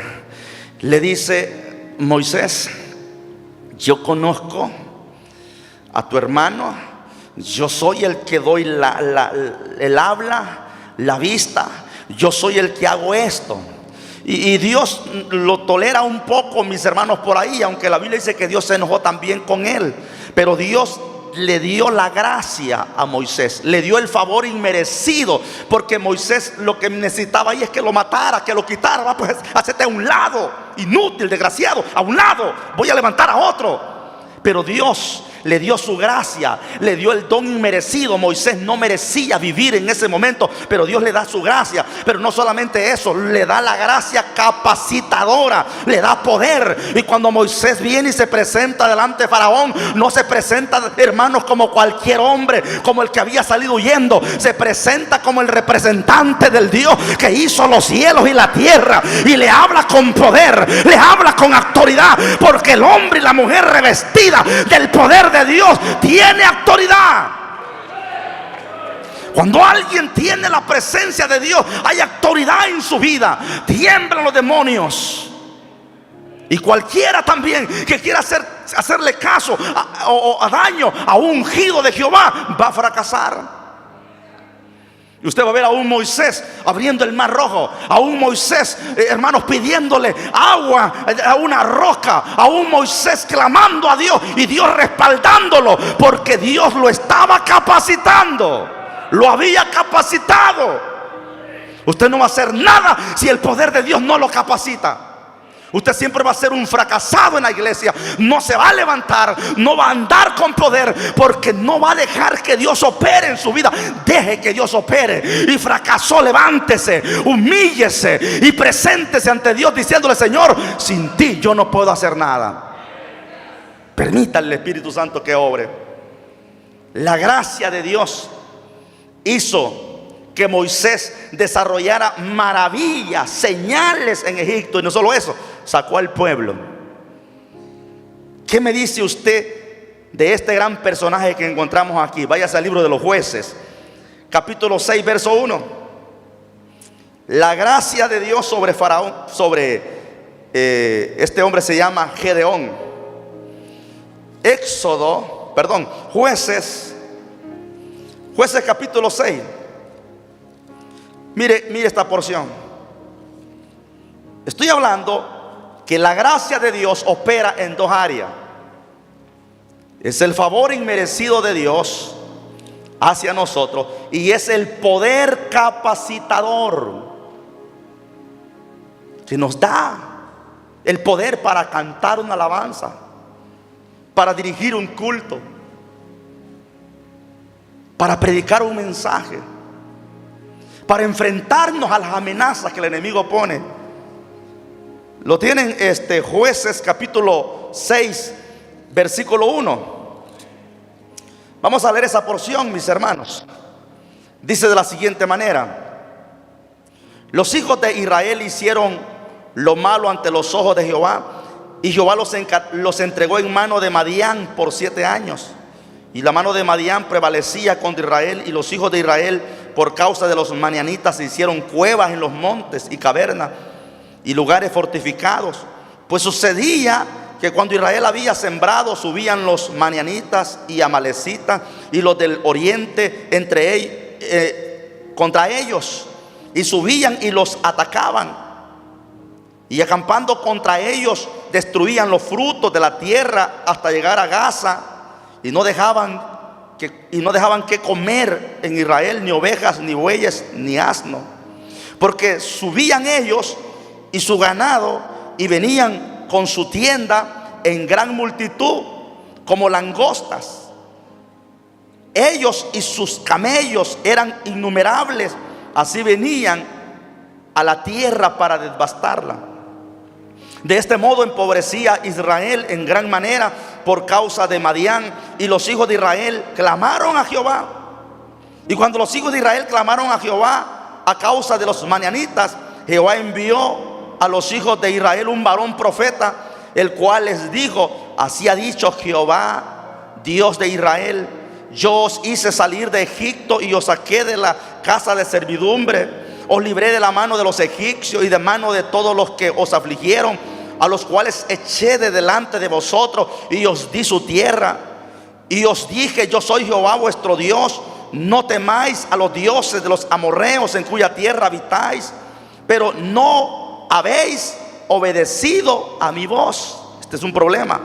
le dice: Moisés, yo conozco a tu hermano, yo soy el que doy el habla, la vista, yo soy el que hago esto. Y Dios lo tolera un poco, mis hermanos, por ahí, aunque la Biblia dice que Dios se enojó también con él. Pero Dios le dio la gracia a Moisés, le dio el favor inmerecido, porque Moisés lo que necesitaba ahí es que lo matara, que lo quitara. Va, pues, hacete a un lado, inútil, desgraciado, a un lado, voy a levantar a otro. Pero Dios le dio su gracia, le dio el don inmerecido. Moisés no merecía vivir en ese momento, pero Dios le da su gracia. Pero no solamente eso, le da la gracia capacitadora, le da poder. Y cuando Moisés viene y se presenta delante de Faraón, no se presenta, hermanos, como cualquier hombre, como el que había salido huyendo. Se presenta como el representante del Dios que hizo los cielos y la tierra, y le habla con poder, le habla con autoridad, porque el hombre y la mujer revestida del poder de Dios tiene autoridad. Cuando alguien tiene la presencia de Dios, hay autoridad en su vida. Tiemblan los demonios. Y cualquiera también que quiera hacerle caso o daño a un ungido de Jehová va a fracasar. Y usted va a ver a un Moisés abriendo el mar rojo, a un Moisés, hermanos, pidiéndole agua a una roca, a un Moisés clamando a Dios y Dios respaldándolo, porque Dios lo estaba capacitando, lo había capacitado. Usted no va a hacer nada si el poder de Dios no lo capacita. Usted siempre va a ser un fracasado en la iglesia. No se va a levantar, no va a andar con poder, porque no va a dejar que Dios opere en su vida. Deje que Dios opere. Y fracasó, levántese, humíllese y preséntese ante Dios diciéndole: Señor, sin ti yo no puedo hacer nada. Permita al Espíritu Santo que obre. La gracia de Dios hizo que Moisés desarrollara maravillas, señales en Egipto. Y no solo eso, sacó al pueblo. ¿Qué me dice usted de este gran personaje que encontramos aquí? Váyase al libro de los Jueces, capítulo 6, verso 1. La gracia de Dios sobre Faraón, este hombre se llama Gedeón. Jueces capítulo 6. Mire esta porción. Estoy hablando que la gracia de Dios opera en dos áreas. Es el favor inmerecido de Dios hacia nosotros, y es el poder capacitador que nos da el poder para cantar una alabanza, para dirigir un culto, para predicar un mensaje, para enfrentarnos a las amenazas que el enemigo pone. Lo tienen Jueces capítulo 6, versículo 1. Vamos a leer esa porción, mis hermanos. Dice de la siguiente manera: los hijos de Israel hicieron lo malo ante los ojos de Jehová, y Jehová los entregó en mano de Madián por 7 años. Y la mano de Madián prevalecía contra Israel, y los hijos de Israel, por causa de los madianitas, se hicieron cuevas en los montes y cavernas y lugares fortificados. Pues sucedía que cuando Israel había sembrado, subían los madianitas y amalecitas y los del oriente contra ellos, y subían y los atacaban, y acampando contra ellos destruían los frutos de la tierra hasta llegar a Gaza. Y no dejaban que comer en Israel ni ovejas, ni bueyes, ni asno, porque subían ellos y su ganado, y venían con su tienda en gran multitud, como langostas. Ellos y sus camellos eran innumerables, así venían a la tierra para devastarla. De este modo empobrecía Israel en gran manera por causa de Madián, y los hijos de Israel clamaron a Jehová. Y cuando los hijos de Israel clamaron a Jehová a causa de los madianitas, Jehová envió a los hijos de Israel un varón profeta, el cual les dijo: así ha dicho Jehová, Dios de Israel: yo os hice salir de Egipto y os saqué de la casa de servidumbre. Os libré de la mano de los egipcios y de mano de todos los que os afligieron, a los cuales eché de delante de vosotros, y os di su tierra. Y os dije: yo soy Jehová vuestro Dios. No temáis a los dioses de los amorreos en cuya tierra habitáis. Pero no habéis obedecido a mi voz. Este es un problema.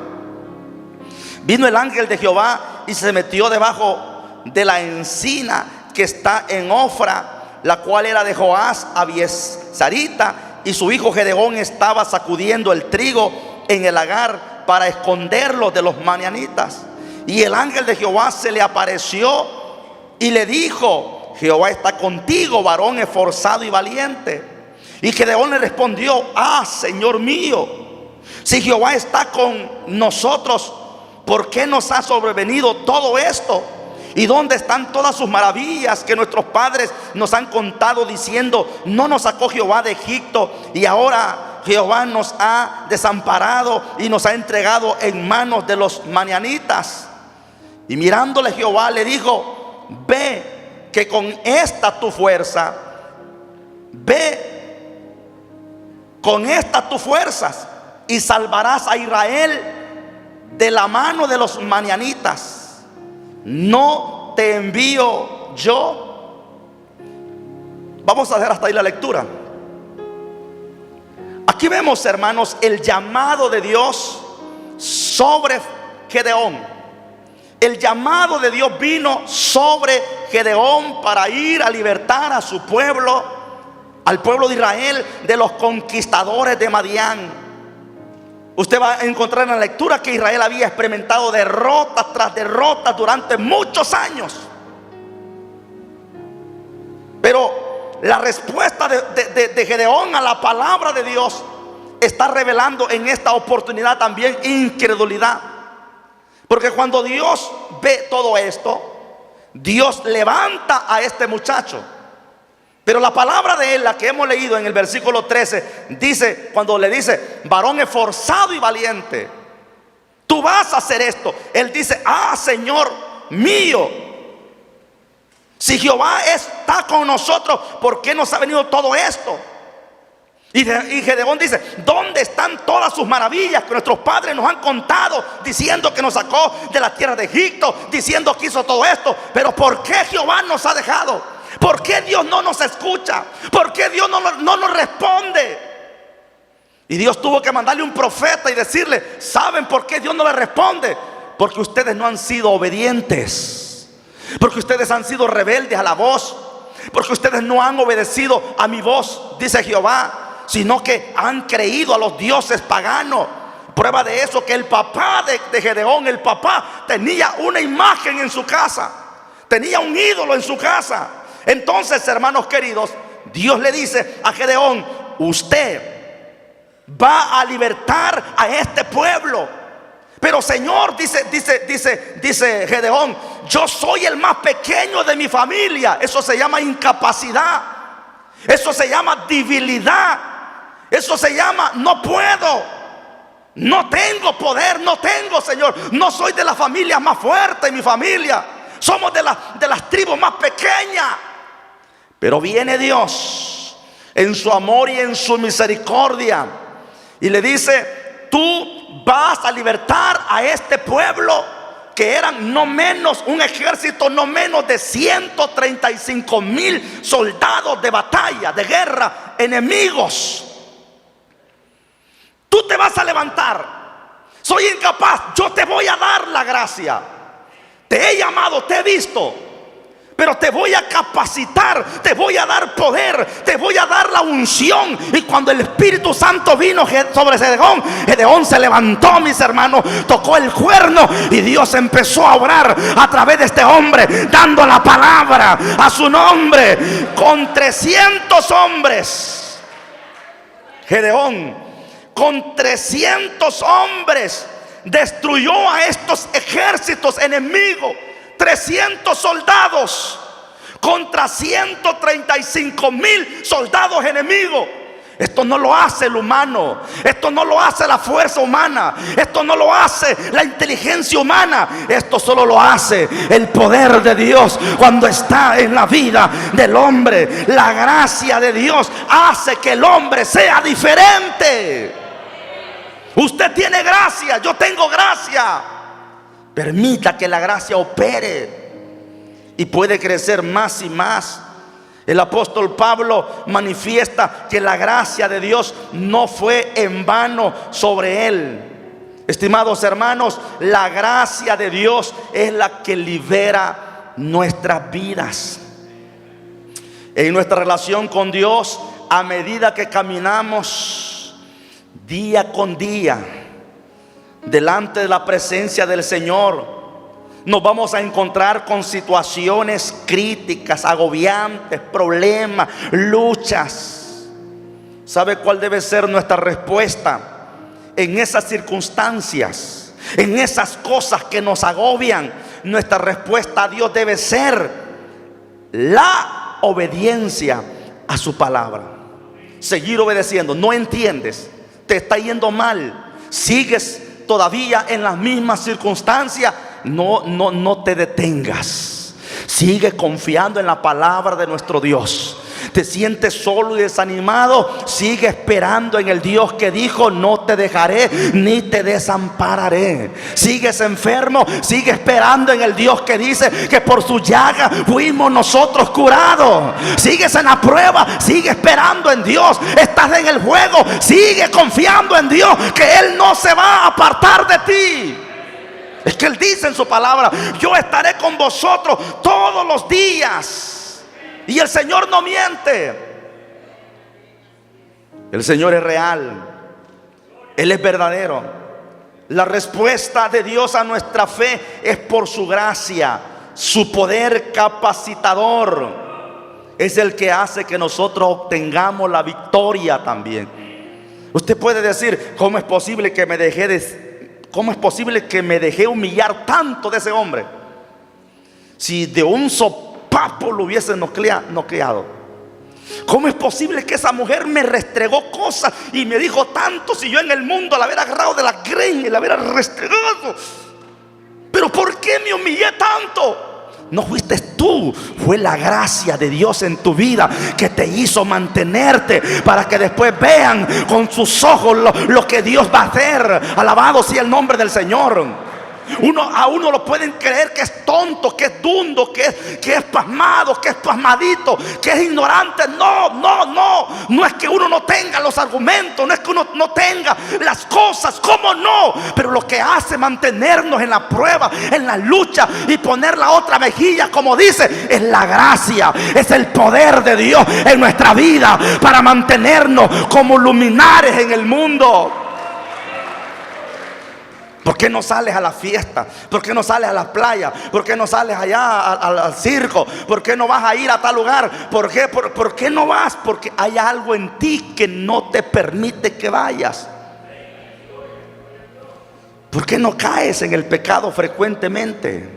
Vino el ángel de Jehová y se metió debajo de la encina que está en Ofra, la cual era de Joás Abiesarita, y su hijo Gedeón estaba sacudiendo el trigo en el lagar para esconderlo de los madianitas. Y el ángel de Jehová se le apareció y le dijo: Jehová está contigo, varón esforzado y valiente. Y Gedeón le respondió: ah, Señor mío, si Jehová está con nosotros, ¿por qué nos ha sobrevenido todo esto? ¿Y dónde están todas sus maravillas que nuestros padres nos han contado, diciendo: no nos sacó Jehová de Egipto, y ahora Jehová nos ha desamparado y nos ha entregado en manos de los madianitas? Y mirándole Jehová le dijo: ve, que con esta tu fuerza, ve con estas tus fuerzas y salvarás a Israel de la mano de los madianitas. ¿No te envío yo? Vamos a hacer hasta ahí la lectura. Aquí vemos, hermanos, el llamado de Dios sobre Gedeón. El llamado de Dios vino sobre Gedeón para ir a libertar a su pueblo, al pueblo de Israel, de los conquistadores de Madián. Usted va a encontrar en la lectura que Israel había experimentado derrota tras derrota durante muchos años. Pero la respuesta de Gedeón a la palabra de Dios está revelando en esta oportunidad también incredulidad. Porque cuando Dios ve todo esto, Dios levanta a este muchacho. Pero la palabra de él, la que hemos leído en el versículo 13, dice, cuando le dice, varón esforzado y valiente, tú vas a hacer esto. Él dice, Señor mío, si Jehová está con nosotros, ¿por qué nos ha venido todo esto? Y Gedeón dice, ¿dónde están todas sus maravillas que nuestros padres nos han contado, diciendo que nos sacó de la tierra de Egipto, diciendo que hizo todo esto? Pero ¿por qué Jehová nos ha dejado? ¿Por qué Dios no nos escucha? ¿Por qué Dios no nos responde? Y Dios tuvo que mandarle un profeta y decirle, ¿saben por qué Dios no le responde? Porque ustedes no han sido obedientes, porque ustedes han sido rebeldes a la voz, porque ustedes no han obedecido a mi voz, dice Jehová, sino que han creído a los dioses paganos. Prueba de eso que el papá de Gedeón, el papá tenía una imagen en su casa, tenía un ídolo en su casa. Entonces, hermanos queridos, Dios le dice a Gedeón, usted va a libertar a este pueblo. Pero Señor, dice Gedeón, yo soy el más pequeño de mi familia. Eso se llama incapacidad, eso se llama debilidad, eso se llama no puedo, no tengo poder, no tengo, Señor, no soy de la familia más fuerte en mi familia, somos de las tribus más pequeñas. Pero viene Dios en su amor y en su misericordia y le dice, tú vas a libertar a este pueblo, que eran no menos, un ejército no menos de 135,000 soldados de batalla, de guerra, enemigos. Tú te vas a levantar. Soy incapaz, yo te voy a dar la gracia. Te he llamado, te he visto, pero te voy a capacitar, te voy a dar poder, te voy a dar la unción. Y cuando el Espíritu Santo vino sobre Gedeón, Gedeón se levantó, mis hermanos, tocó el cuerno y Dios empezó a obrar a través de este hombre, dando la palabra a su nombre. Con 300 hombres, Gedeón, con 300 hombres, destruyó a estos ejércitos enemigos. 300 soldados contra 135,000 soldados enemigos. Esto no lo hace el humano, esto no lo hace la fuerza humana, esto no lo hace la inteligencia humana, esto solo lo hace el poder de Dios cuando está en la vida del hombre. La gracia de Dios hace que el hombre sea diferente. Usted tiene gracia, yo tengo gracia. Permita que la gracia opere y puede crecer más y más. El apóstol Pablo manifiesta que la gracia de Dios no fue en vano sobre él. Estimados hermanos, la gracia de Dios es la que libera nuestras vidas. En nuestra relación con Dios, a medida que caminamos día con día delante de la presencia del Señor, nos vamos a encontrar con situaciones críticas, agobiantes, problemas, luchas. ¿Sabe cuál debe ser nuestra respuesta en esas circunstancias, en esas cosas que nos agobian? Nuestra respuesta a Dios debe ser la obediencia a su palabra. Seguir obedeciendo. No entiendes, te está yendo mal, sigues todavía en las mismas circunstancias, no te detengas. Sigue confiando en la palabra de nuestro Dios. te sientes solo y desanimado, sigue esperando en el Dios que dijo: no te dejaré ni te desampararé. Sigues enfermo, sigue esperando en el Dios que dice que por su llaga fuimos nosotros curados. Sigues en la prueba, sigue esperando en Dios. Estás en el juego, sigue confiando en Dios, que Él no se va a apartar de ti. Es que Él dice en su palabra: yo estaré con vosotros todos los días. Y el Señor no miente. El Señor es real. Él es verdadero. La respuesta de Dios a nuestra fe es por su gracia. Su poder capacitador es el que hace que nosotros obtengamos la victoria también. Usted puede decir: ¿cómo es posible que me dejé humillar tanto de ese hombre? Si de un sopapo lo hubiese noqueado. ¿Cómo es posible que esa mujer me restregó cosas y me dijo tanto, si yo en el mundo la hubiera agarrado de la greña y la hubiera restregado? Pero ¿por qué me humillé tanto? No fuiste tú, fue la gracia de Dios en tu vida que te hizo mantenerte, para que después vean con sus ojos lo que Dios va a hacer. Alabado sea el nombre del Señor. A uno lo pueden creer que es tonto, que es dundo, que es pasmado, que es pasmadito, que es ignorante. No es que uno no tenga los argumentos, no es que uno no tenga las cosas, ¿cómo no? Pero lo que hace mantenernos en la prueba, en la lucha, y poner la otra mejilla, como dice, es la gracia, es el poder de Dios en nuestra vida, para mantenernos como luminares en el mundo. ¿Por qué no sales a la fiesta? ¿Por qué no sales a la playa? ¿Por qué no sales allá al circo? ¿Por qué no vas a ir a tal lugar? ¿Por qué no vas? Porque hay algo en ti que no te permite que vayas. ¿Por qué no caes en el pecado frecuentemente?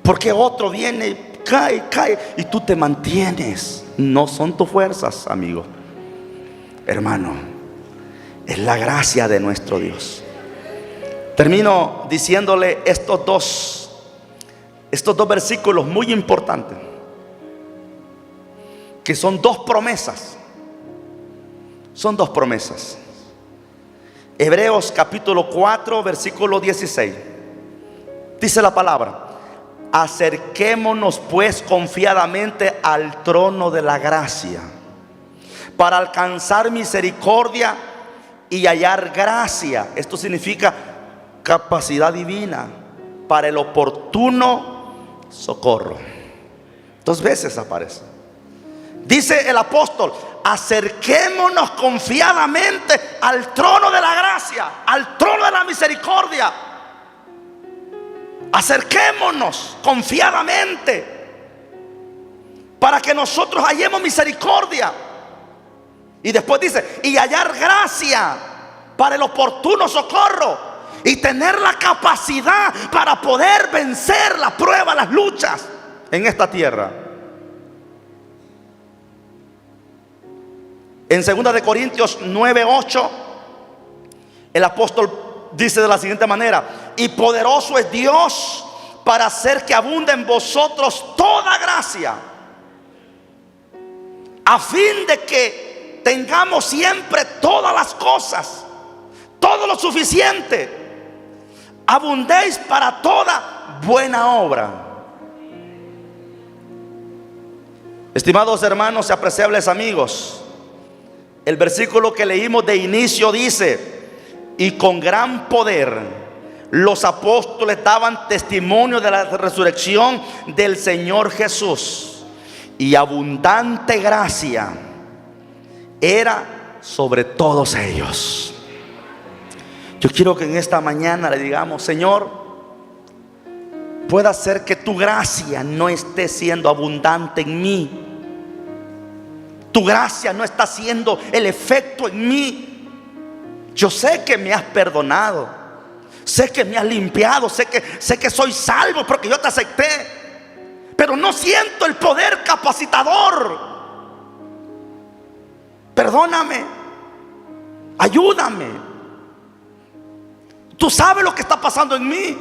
¿Por qué otro viene, cae y tú te mantienes? No son tus fuerzas, amigo, hermano, es la gracia de nuestro Dios. Termino diciéndole estos dos versículos muy importantes, que son dos promesas. Son dos promesas. Hebreos capítulo 4, versículo 16. Dice la palabra: acerquémonos pues confiadamente al trono de la gracia, para alcanzar misericordia y hallar gracia. Esto significa capacidad divina para el oportuno socorro. Dos veces aparece. Dice el apóstol: acerquémonos confiadamente al trono de la gracia, al trono de la misericordia. Acerquémonos confiadamente para que nosotros hallemos misericordia. Y después dice: y hallar gracia para el oportuno socorro. Y tener la capacidad para poder vencer la prueba, las luchas en esta tierra. En 2 de Corintios 9:8, el apóstol dice de la siguiente manera: y poderoso es Dios para hacer que abunde en vosotros toda gracia, a fin de que tengamos siempre todas las cosas, todo lo suficiente, abundéis para toda buena obra. Estimados hermanos y apreciables amigos, el versículo que leímos de inicio dice: y con gran poder los apóstoles daban testimonio de la resurrección del Señor Jesús, y abundante gracia era sobre todos ellos. Yo quiero que en esta mañana le digamos: Señor, puede ser que tu gracia no esté siendo abundante en mí. Tu gracia no está haciendo el efecto en mí. Yo sé que me has perdonado, sé que me has limpiado, sé que soy salvo porque yo te acepté, pero no siento el poder capacitador. Perdóname, ayúdame. Tú sabes lo que está pasando en mí.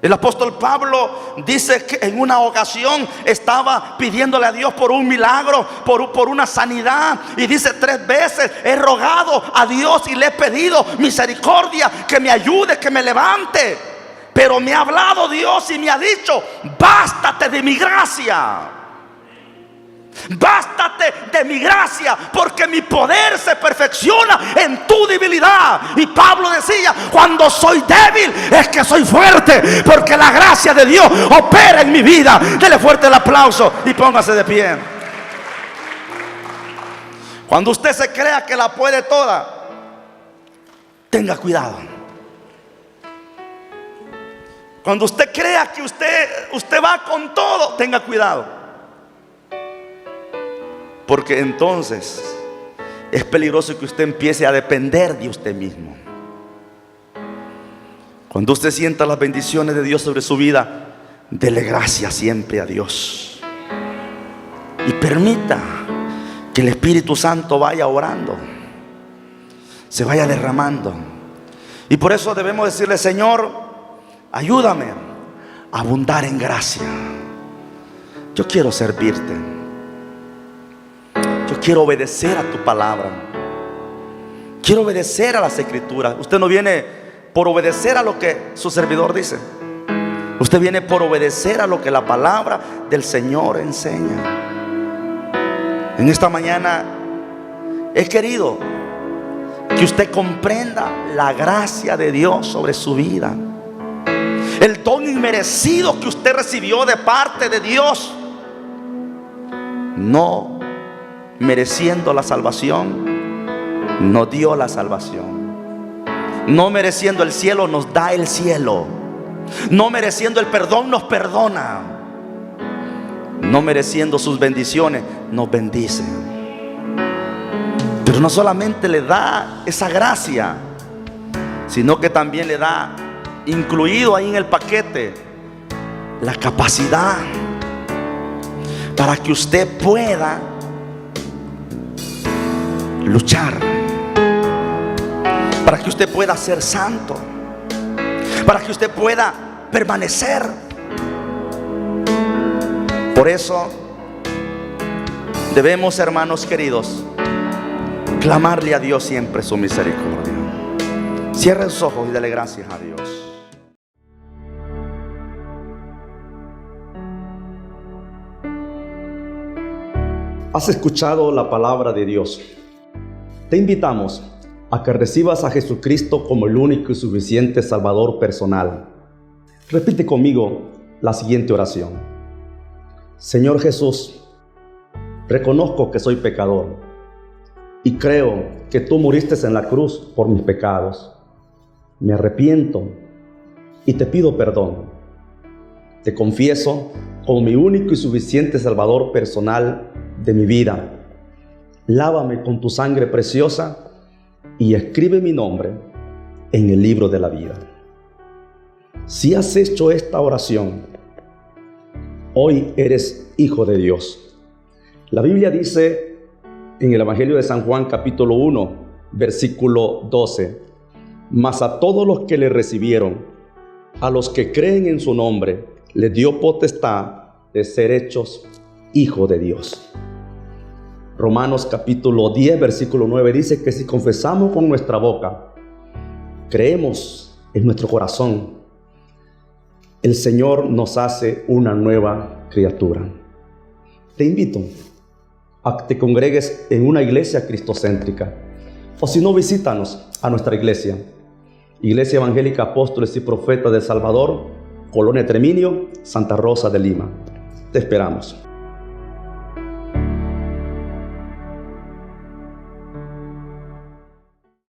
El apóstol Pablo dice que en una ocasión estaba pidiéndole a Dios por un milagro, por una sanidad. Y dice: 3 veces he rogado a Dios y le he pedido misericordia, que me ayude, que me levante. Pero me ha hablado Dios y me ha dicho: bástate de mi gracia. Bástate de mi gracia, porque mi poder se perfecciona en tu debilidad. Y Pablo decía: cuando soy débil es que soy fuerte, porque la gracia de Dios opera en mi vida. Dele fuerte el aplauso y póngase de pie. Cuando usted se crea que la puede toda, tenga cuidado. Cuando usted crea que usted va con todo, tenga cuidado. Porque entonces es peligroso que usted empiece a depender de usted mismo. Cuando usted sienta las bendiciones de Dios sobre su vida, dele gracias siempre a Dios. Y permita que el Espíritu Santo vaya orando, se vaya derramando. Y por eso debemos decirle: Señor, ayúdame a abundar en gracia. Yo quiero servirte. Yo quiero obedecer a tu palabra. Quiero obedecer a las escrituras. Usted no viene por obedecer a lo que su servidor dice. Usted viene por obedecer a lo que la palabra del Señor enseña. En esta mañana he querido que usted comprenda la gracia de Dios sobre su vida. El don inmerecido que usted recibió de parte de Dios. No mereciendo la salvación, nos dio la salvación. No mereciendo el cielo, nos da el cielo. No mereciendo el perdón, nos perdona. No mereciendo sus bendiciones, nos bendice. Pero no solamente le da esa gracia, sino que también le da, incluido ahí en el paquete, la capacidad para que usted pueda luchar, para que usted pueda ser santo, para que usted pueda permanecer. Por eso debemos, hermanos queridos, clamarle a Dios siempre su misericordia. Cierre sus ojos y dale gracias a Dios. ¿Has escuchado la palabra de Dios? Te invitamos a que recibas a Jesucristo como el único y suficiente Salvador personal. Repite conmigo la siguiente oración: Señor Jesús, reconozco que soy pecador y creo que tú moriste en la cruz por mis pecados. Me arrepiento y te pido perdón. Te confieso como mi único y suficiente Salvador personal de mi vida. Lávame con tu sangre preciosa y escribe mi nombre en el libro de la vida. Si has hecho esta oración, hoy eres hijo de Dios. La Biblia dice en el Evangelio de San Juan capítulo 1, versículo 12: mas a todos los que le recibieron, a los que creen en su nombre, les dio potestad de ser hechos hijos de Dios. Romanos capítulo 10, versículo 9 dice que si confesamos con nuestra boca, creemos en nuestro corazón, el Señor nos hace una nueva criatura. Te invito a que te congregues en una iglesia cristocéntrica, o si no, visítanos a nuestra iglesia, Iglesia Evangélica Apóstoles y Profetas de Salvador, Colonia Treminio, Santa Rosa de Lima. Te esperamos.